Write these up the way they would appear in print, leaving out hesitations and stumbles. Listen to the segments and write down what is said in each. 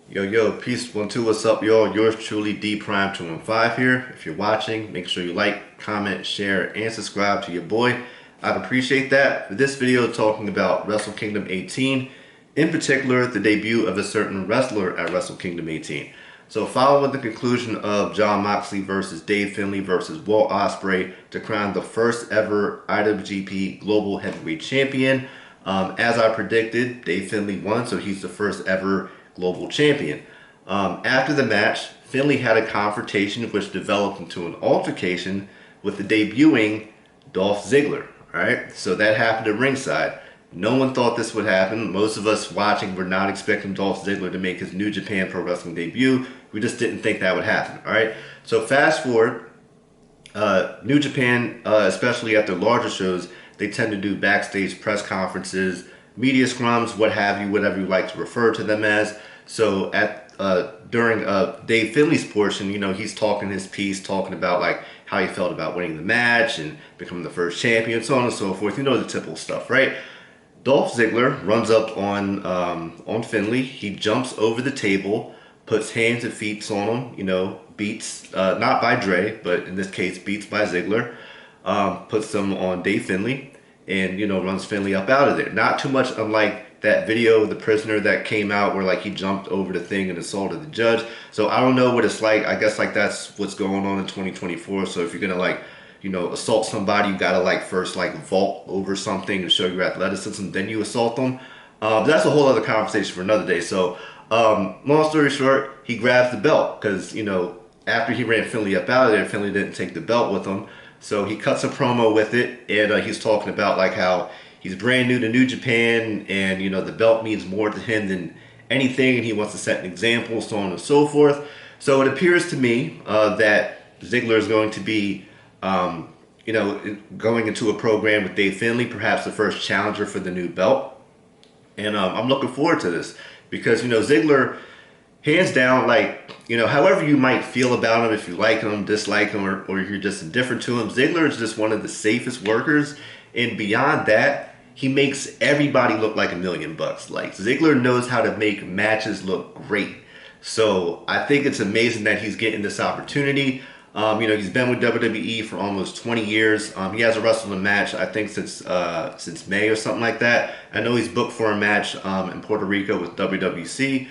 Yo, peace, 1-2, what's up, y'all? Yours truly, D Prime 215 here. If you're watching, make sure you like, comment, share, and subscribe to your boy. I'd appreciate that. For this video, talking about Wrestle Kingdom 18, in particular, the debut of a certain wrestler at Wrestle Kingdom 18. So, following the conclusion of Jon Moxley versus Dave Finlay versus Will Ospreay to crown the first ever IWGP Global Heavyweight Champion, as I predicted, Dave Finlay won, so he's the first ever global champion. After the match, Finlay had a confrontation which developed into an altercation with the debuting Dolph Ziggler. All right, so that happened at ringside. No one thought this would happen. Most of us watching were not expecting Dolph Ziggler to make his New Japan Pro Wrestling debut. We just didn't think that would happen. All right, so fast forward, New Japan, especially at their larger shows, they tend to do backstage press conferences, media scrums, what have you, whatever you like to refer to them as. So during Dave Finlay's portion, he's talking his piece, talking about like how he felt about winning the match and becoming the first champion, so on and so forth. You know, the typical stuff, right? Dolph Ziggler runs up on Finlay. He jumps over the table, puts hands and feet on him. Beats not by Dre, but in this case beats by Ziggler. Puts them on Dave Finlay, and runs Finlay up out of there. Not too much unlike that video of The Prisoner that came out where like he jumped over the thing and assaulted the judge. So I don't know what it's like. I guess like that's what's going on in 2024. So if you're gonna like assault somebody, you gotta like first like vault over something and show your athleticism, then you assault them. That's a whole other conversation for another day. So long story short, he grabs the belt because after he ran Finlay up out of there, Finlay didn't take the belt with him. So he cuts a promo with it, and he's talking about like how he's brand new to New Japan, and the belt means more to him than anything, and he wants to set an example, so on and so forth. So it appears to me that Ziggler is going to be, going into a program with Dave Finlay, perhaps the first challenger for the new belt, and I'm looking forward to this because Ziggler, hands down, like, however you might feel about him, if you like him, dislike him, or you're just indifferent to him, Ziggler is just one of the safest workers. And beyond that, he makes everybody look like $1 million. Like, Ziggler knows how to make matches look great. So I think it's amazing that he's getting this opportunity. He's been with WWE for almost 20 years. He hasn't wrestled a match, I think, since May or something like that. I know he's booked for a match in Puerto Rico with WWC.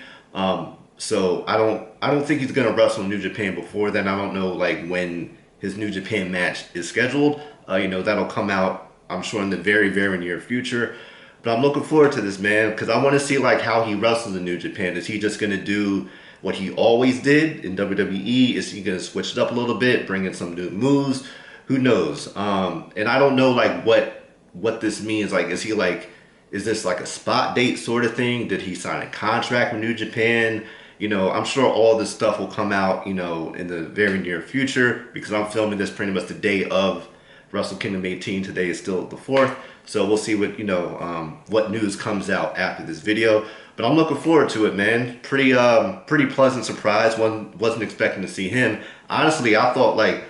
So I don't think he's gonna wrestle in New Japan before then. I don't know like when his New Japan match is scheduled. That'll come out, I'm sure, in the very, very near future. But I'm looking forward to this, man, because I want to see like how he wrestles in New Japan. Is he just gonna do what he always did in WWE? Is he gonna switch it up a little bit, bring in some new moves? Who knows? And I don't know like what this means. Like, is this like a spot date sort of thing? Did he sign a contract with New Japan? I'm sure all this stuff will come out, in the very near future because I'm filming this pretty much the day of Wrestle Kingdom 18. Today is still the 4th. So we'll see what news comes out after this video. But I'm looking forward to it, man. Pretty pleasant surprise. Wasn't expecting to see him. Honestly, I thought like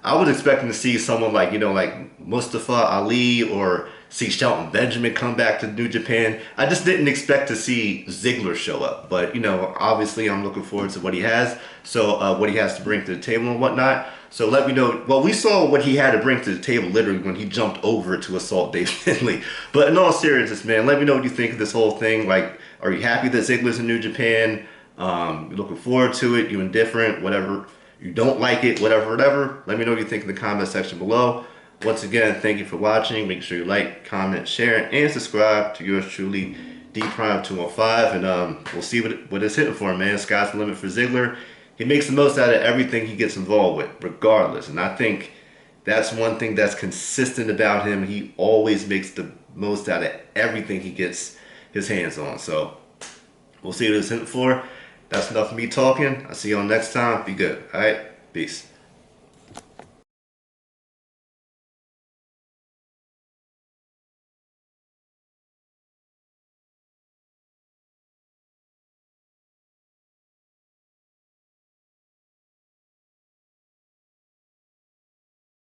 I was expecting to see someone like, like Mustafa Ali or see Shelton Benjamin come back to New Japan. I just didn't expect to see Ziggler show up. But, obviously I'm looking forward to what he has. So what he has to bring to the table and whatnot. So let me know. Well, we saw what he had to bring to the table literally when he jumped over to assault Dave Finlay. But in all seriousness, man, let me know what you think of this whole thing. Like, are you happy that Ziggler's in New Japan? You're looking forward to it? You indifferent? Whatever. You don't like it? Whatever. Let me know what you think in the comment section below. Once again, thank you for watching. Make sure you like, comment, share, and subscribe to yours truly, D Prime 215. And we'll see what it's hitting for, man. Sky's the limit for Ziggler. He makes the most out of everything he gets involved with, regardless. And I think that's one thing that's consistent about him. He always makes the most out of everything he gets his hands on. So we'll see what it's hitting for. That's enough of me talking. I'll see you all next time. Be good. All right? Peace.